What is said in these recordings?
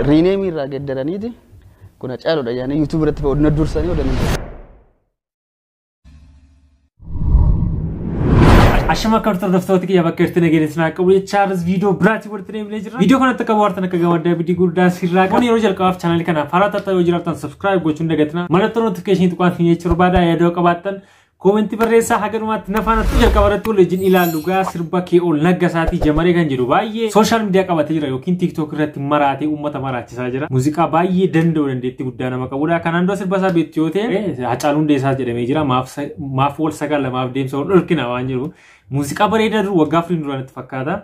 Rename irraa geddaraniiti kuna caaludha yaani YouTube irratti odna dursanii odanni Ashama kartar daftooti ki yabakkerti nageelis na qabu Charles video brati wartine village video kana takka wartana kaga wadda video gurda sirra kan yero jalqaaf channel kana farata tayo jiratan subscribe gochuu dagatna malatto notification tuqaan fiye churbada yado qabaatan comment barreessa hagarumat nafaanatu jalqabaratu lejin ilaalu gaa sirba kee ol naggasaati jamare kan jiru baay'ee social media qabate jira yookiin TikTok irratti maraate ummata maraachisaa jira muuziqaa baay'ee danda'u dandeetti guddaa nama qabudha kanaan dura sirba isaa beektiyoote Hacaaluun Hundeessaa jedhamee jira maaf wal sagal lamaaf deemsa ol dhorkina waan jiru muuziqaa bareedaa dur waggaa firin duraanitti fakkaata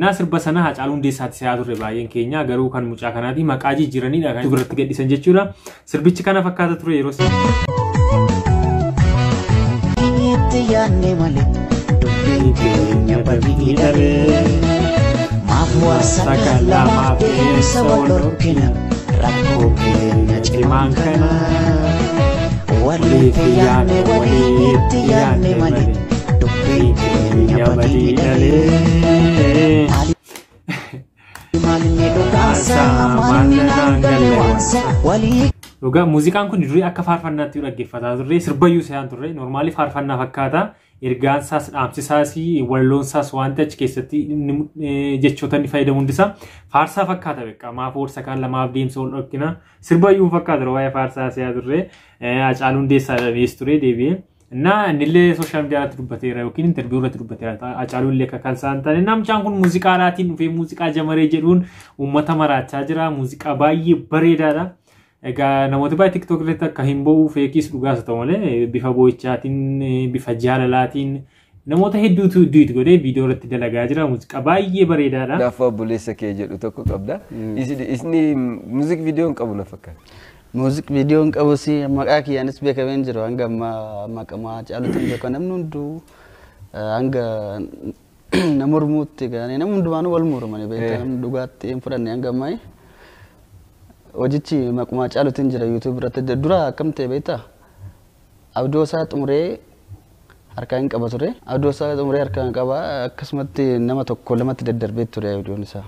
na sirba sana Hacaaluun Hundeessaatti siyaa turre baay'een keenya garuu kan mucaa kanaati maqaa jijjiiraniidha kan duratti gadhiisan jechuudha sirbichi kana fakkaata ture yeroo Yanne male dubbiin keenya badii maaf warsakala maaf deemsa wal dhorkina rakkoo keenya cimaan kana walitti yaanne male dubbiin keenya badii malinni dhugaasa malinni naangalleewwansa walii Yoga muuziqaan kun durii akka faarfannaatti dhaggeeffataa turre sirbayyuu isaan turre normaalii faarfannaa fakkaata ergaan isaas dhaamsisaas walloon isaas wanta achi keessatti jechoota inni fayyadamu hundisaa faarsaa fakkaata beekaa maaf warsa kaan lamaaf deemsa ol dhorkina sirbayyuu fakkaata waa'ee faarsaa siyaa turre Hacaaluun Hundeessaa dhabees ture deebi'ee na nillee social media irratti dubbateera yookiin interview irratti dubbateera Hacaaluun illee kan isaan ta'an namchaan kun muuziqaadhaatiin dhufee muuziqaa jamaree jedhuun uummata maraachaa jira muuziqaa baay'ee bareedaadha Ega namoota baay'ee TikTok irratti akka hin bo'uu feekis dhugaas ta'u malee bifa boo'ichaatiin bifa jaalalaatiin namoota hedduutu duuti godhee viidiyoo irratti dalagaa jira muuziqaa baay'ee bareedaadha. Gaafa buleessa kee jedhu tokko qabda. Isni muuziq viidiyoon qabu na fakkaata. Muuziq viidiyoon qabu si maqaa kiyyaanis beekameen jiru hanga maqamaa Hacaaluutiin beekan namni hunduu hanga nama mormuutti gaanii nama hundumaanuu wal mormanii beekan namni dhugaatti hin fudhanne hanga ammaa Ojichi maquma Hacaaluutiin jira YouTube irratti dura akkam ta'e beektaa Abdoosaa xumuree harkaa hin qaba ture Abdoosaa xumuree harkaa hin qaba akkasumatti nama tokko lamatti daddarbee ture viidiyoon isaa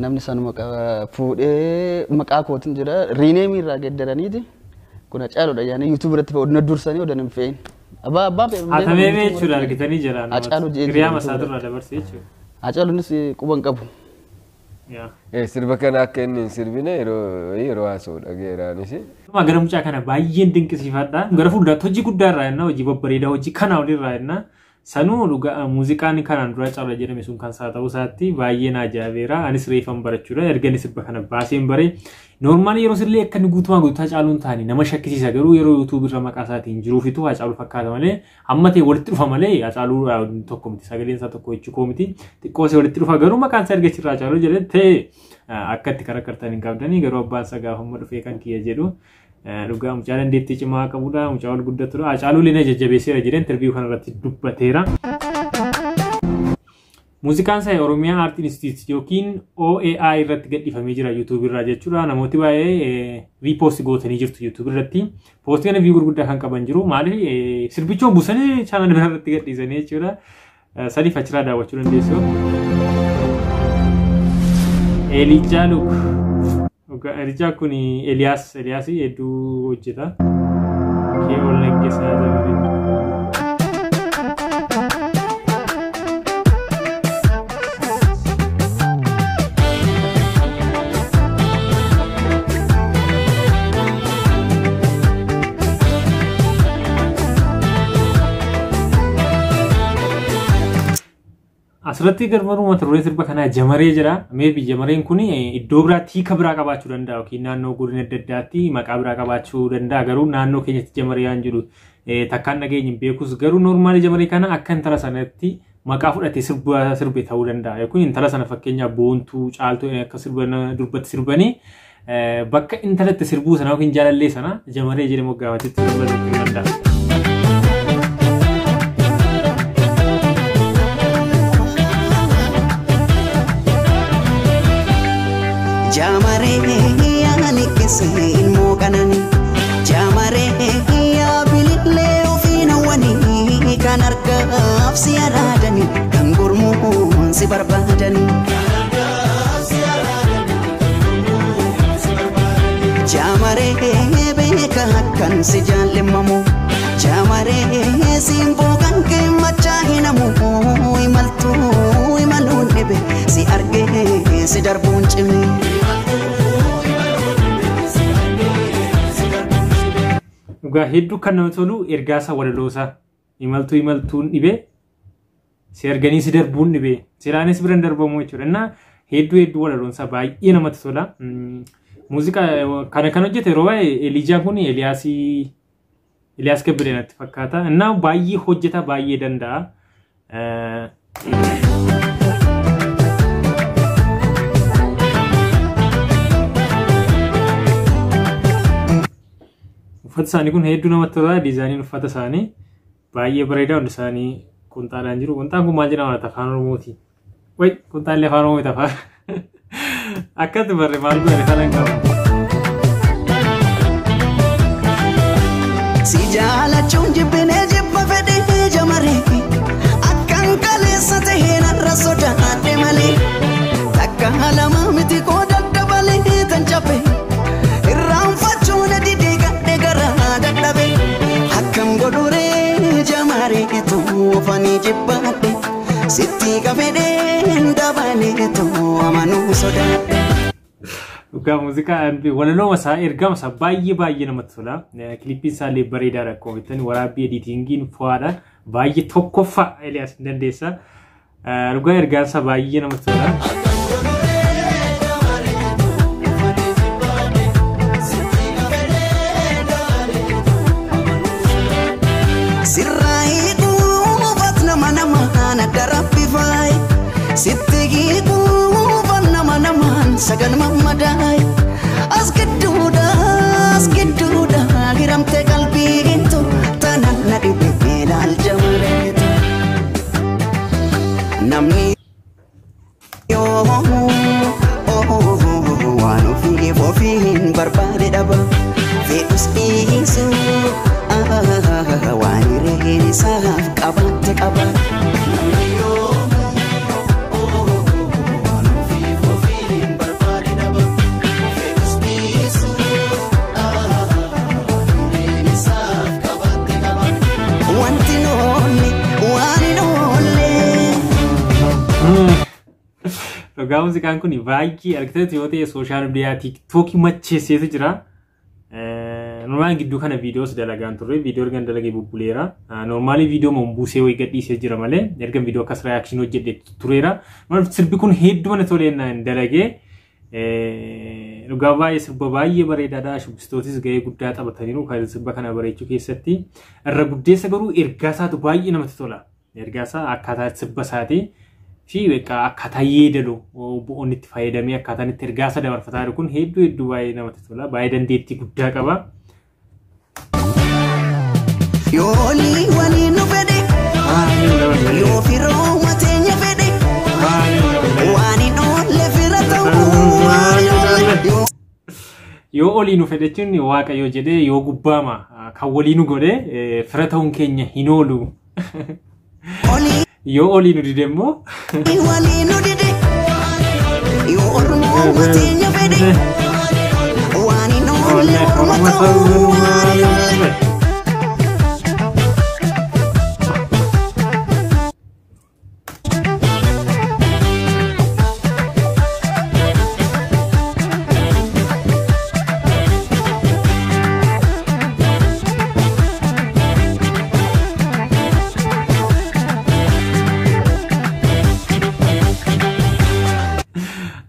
namni sanuma fuudhee maqaa kootiin jira rename irraa geddaraniiti kun Hacaaluudha yaani YouTube irratti odna dursanii odan hin fe'in abbaa atamee jechuudha argitanii jira Hacaaluu hiriyaa masaatirraa dabarsee jechuudha Hacaaluunis quban qabu sirba kana akka inni hin sirbine yeroo haasa'u dhageeraanis. Gara mucaa kana baay'een dinqisiifadha. Gara fuulduraatti hojii guddaa irraa jenna hojii babbareedaa hojii kana olirraa jenna. Sanuu muuziqaan kanaan dura Caaluu jedhame sun kan isaa ta'uu isaatti baay'een ajaa'ibeera. Anis reefan barachuudha. Erga inni sirba kana baaseen bare. Normaalii yeroo sillee akka inni guutumaan guutuu Hacaaluun ta'anii nama shakkisiisa garuu yeroo YouTube irra maqaa isaatiin jiruufitu Hacaaluu fakkaata malee amma ta'e walitti dhufa malee Hacaaluu tokko miti sagaleen isaa tokko jechuu miti xiqqoo see walitti dhufa garuu maqaan isaa argachiirraa Hacaaluu jedhee ta'e akka itti karakkartan hin qabdanii garuu abbaan isaa gaafamma dhufee kan kiyya jedhu dhugaa mucaa dandeettii cimaa qabudha mucaa wal guddatudha Hacaaluu illee jajjabeesseera jedhee interview kanarratti dubbateera. Muuziqaan isaa Oromiyaa Art Institute yookiin OAI irratti gadhiifamee jira YouTube irraa jechuudha. Namooti baay'ee repost gootanii jirtu YouTube irratti. Poostii kana view gurguddaa kan qaban jiru. Maaliif sirbichoon buusanii channel biraa irratti gadhiisanii jechuudha. Sadiif achirraa daawwachuu dandeessu. Elijaa Luuk. Elijaa kun Eliyaas hedduu hojjeta. Kee ol naggeessaa jira. Asirratti garbaruu mata duree sirba kanaa jamaree jira. Maybe jamareen kun iddoo biraatti hiika biraa qabaachuu danda'a yookiin naannoo godina adda addaatti maqaa biraa qabaachuu danda'a garuu naannoo keenyatti jamaree waan jiru takkaan dhageenya hin beekus garuu normaalii jamaree kana akka intala sanatti maqaa fudhatee sirbe ta'uu danda'a yookiin intala sana fakkeenyaaf boontuu caaltuu akka durbatti sirbanii bakka intalatti sirbuu sana yookiin jaalallee sana jamaree jedhamu gaafatitti sirbachuu danda'a. Jamare yani kese ilmo kanani Jamare ya bilile ofina wani kan argaaf si aradani kan gurmuun si barbaadani Jamare beeka akkan si jaalemamu Jamare simboo kan kee machaa hinamu imaluun dhibe si argee si darbuun cime Dhugaa hedduu kan nama tolu ergaasa walaloosaa imaltuun dhibe si arganii si darbuun dhibe silaanis biran darbamu jechuudha. Innaa hedduu walaloonsaa baay'ee namatti tola. Muuziqaa kana kan hojjete yeroo baay'ee Elijaa kun Eliyaas Gabbiree natti fakkaata. Innaa baay'ee hojjeta baay'ee danda'a. Uffata isaanii kun hedduu namatti tola. Diizaaniin uffata isaanii baay'ee bareedaa. Hundi isaanii kuntaadhaan jiru. Kuntaan kun maal jedhama afaan Oromooti? Wai kuntaallee afaan Oromoo tafa. Akkatti barre maal godhe kanan qaba. Si jaalachuun jibbinee jibba fedhee jamaree akkan kaleessa tahee narra sodaadhe malee takka lama miti koo daddabalee tan cabbe irraanfachuun didee gadhe garaa dadhabe akkam godhuree jamaree tuufanii jibbaadhe sitti kafedhee dabalee tuu amanuu sodaadhe. Dhugaa muuziqaa walaloo masaa ergama isaa baay'ee namatti tola. Kilippii isaallee bareedaadha akkuma beektan waraabbii editingiin fo'aadha. Baay'ee tokkoffaa Eliyaas hin dandeessa. Dhugaa ergaan isaa baay'ee namatti tola. Sirraayii dhuunfaat nama namaan adda rabbifaayi sitti hiikuufan nama namaan sagal mammadaay as gidduudha hiramte qalbiintu tanan na dhibe ilaalcha mareetu namni yoo waan ofiin barbaade dhaba fedhus dhiisu waan hireen isaaf qabatte qaba Dhugaa muuziqaan kun baay'ee argiteetti yoo ta'e sooshaal miidiyaa tiiktookii macheesseetu jira. Normaalii gidduu kana viidiyoos dalagaan turre viidiyoo ergan dalagee bubbuleera. Normaalii viidiyoo mombuusee wayii gadhiisee jira malee ergan viidiyoo akkas reaakshinii hojjedhe tureera. Sirbi kun hedduu mana toleenaan dalagee dhugaa baay'ee sirba baay'ee bareedaadha. Shubbistootis gahee guddaa taphataniiru kan sirba kana bareechuu keessatti. Irra guddeessa garuu ergaa isaatu baay'ee namatti tola. Ergaa isaa akkaataa sirba isaatii. Fi akkaataa yeedaloo bu'oon itti fayyadamee akkaataan itti ergaa isa dabarfataa jiru kun hedduu baay'ee namatti tola. Baay'ee dandeettii guddaa qaba. Yoo waliin nu fedhe yoo firoo mateenya fedhe waan hin oolle fira ta'uu yoo olii nu fedhe jechuun waaqayyo jedhee yoo gubbaama kan walii nu godhe fira ta'uun keenya hin oolu. Yoo olii nu dide immoo walii nu dide yoo ormoo mateenya fedhe waan hin oolle orma ta'uu waan hin oolle.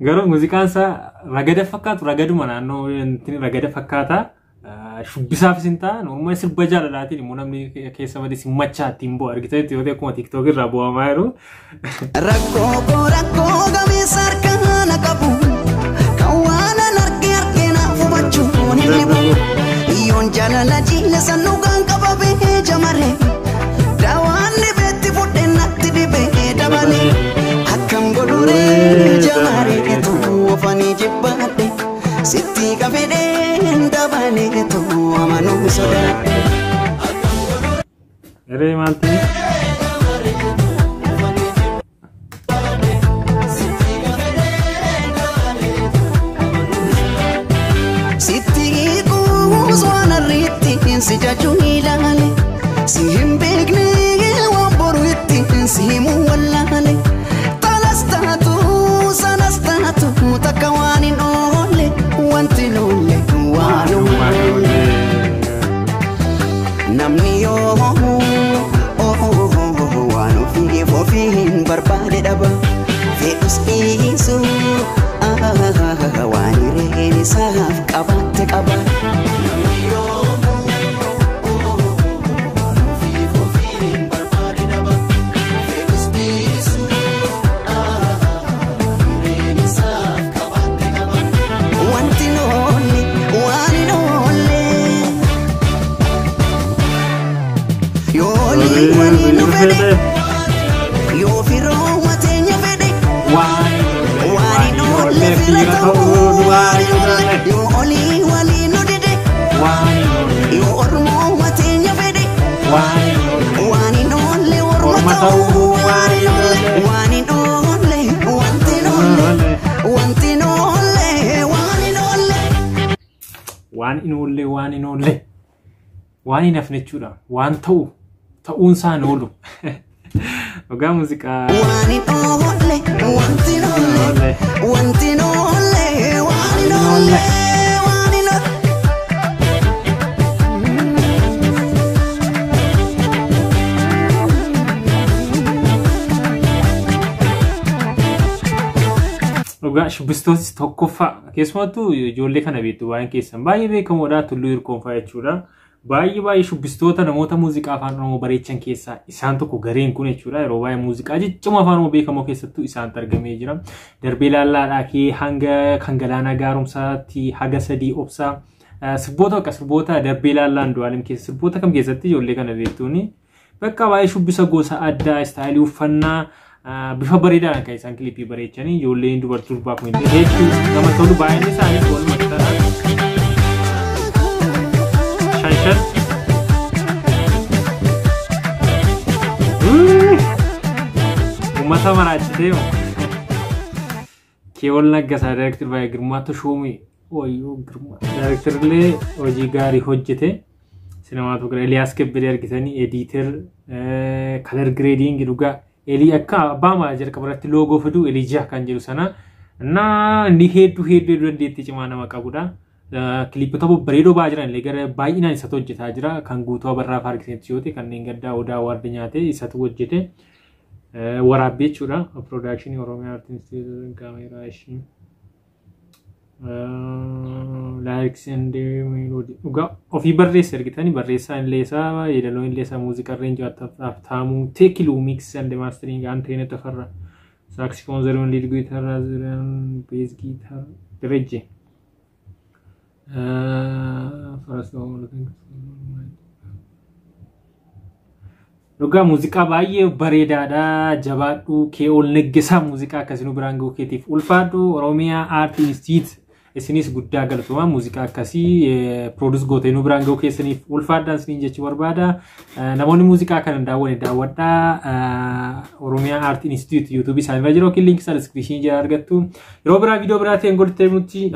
Garuu muuziqaan isaa ragada fakkaatu ragaduma naannoo ragada fakkaata. Shubbisaafis hin ta'a. Normaali sirba jaalalaatiin immoo namni keessa malee simmachaa ittiin bu'a. Argiteetti yoo ta'e akkuma tiiktookii irraa bu'amaa jiru. Rakkoo gameessa harkaan qabu kan waan argee naaf hubachuun hin dhibu. Yoon jaalala jiila sannuugaan qababee jamaree daawaan dhibeetti fudhee natti dhibee dabalee akkam godhuree jamaree ofanii jibbaadhe sitti kafedhee dabalee amanuu sodaadhe. Eree maaltii? simu wallale talastatu sanastatu mutakawani nole wanti nole wanu namni yo wanu fi fofihin barbade daba fedus isu wani reni saf qabat qabat Yo firo matenya fede wani no le fila yo oli wali no dede yo ormo matenya fede wani no le ormo wani no le wanti no le wanti no le wani no le wani no le wani nafne chura wan ta'uun isaa noolu ogaa muuziqaa wani noole wanti noole wanti noole wani noole wani noole ogaa shubbistootis tokkoffaa keessumattuu ijoollee kana beektu waa'een keessan baay'ee beekamoodha Tulluu Hirkoonfaa jechuudha. Baay'ee shubbistoota namoota muuziqaa afaan Oromoo bareechan keessaa isaan tokko gareen kun jechuudha. Yeroo baay'ee muuziqaa jechuun afaan Oromoo beekamoo keessattuu isaan argamee jira. Darbee laallaadhaa kee hanga kan galaanaa gaarumsaatti haga sadii obsaa sirboota darbee laallaan du'aalim keessa sirboota kam keessatti ijoollee kana beektuuni. Bakka baay'ee shubbisa gosa addaa istaayilii uffannaa bifa bareedaan kan isaan kilipii bareechanii ijoolleen durbaa kun hedduu nama tolu baay'een isaanii wal maktaadha. Ummata maraachitee Keewol Naggasaa Director baay'ee Girmaatu Shuumii Girmaa Directorlee hojii gaarii hojjete sinemaatoogiraafii Eliyaas Kebbedee argitanii editor color grading dhugaa Elii akka abbaa jalqaba irratti loogoo fiduu Elijaa kan jedhu sana inni hedduu dandeettii cimaa nama qabudha. Kilipota bareedoo jiran gara baay'inaan isatu hojjetaa jira kan guutuu barraa faarkiseetti yoo ta'e kanneen gaddaa odaa warda nyaate isatu hojjete waraabbii jechuudha production Oromiyaa artisti kaameraa ishii lyrics and melody dhugaa ofii barreessa argitanii barreessaa illee isaa yeedaloo illee isaa muuziqaa reenjii taamuu teekiluu mix and mastering anteena tafarra saxophone zeroon lead guitar zeroon bass guitar direjje Dhugaa muuziqaa baay'ee bareedaadha jabaadhu Keewol Naggasaa muuziqaa akkasii biraan ga'uu keetiif ulfaadhu Oromiyaa Art Institute isinis guddaa galatooma muuziqaa akkasii produce gootee nu biraan ga'uu keessaniif ulfaadhaan isiniin jechuu barbaada namoonni muuziqaa kana daawwadhaa Oromiyaa Art Institute YouTube isaanii irra jiru link description jala argattu yeroo biraa viidiyoo biraa ta'een godhatee nuti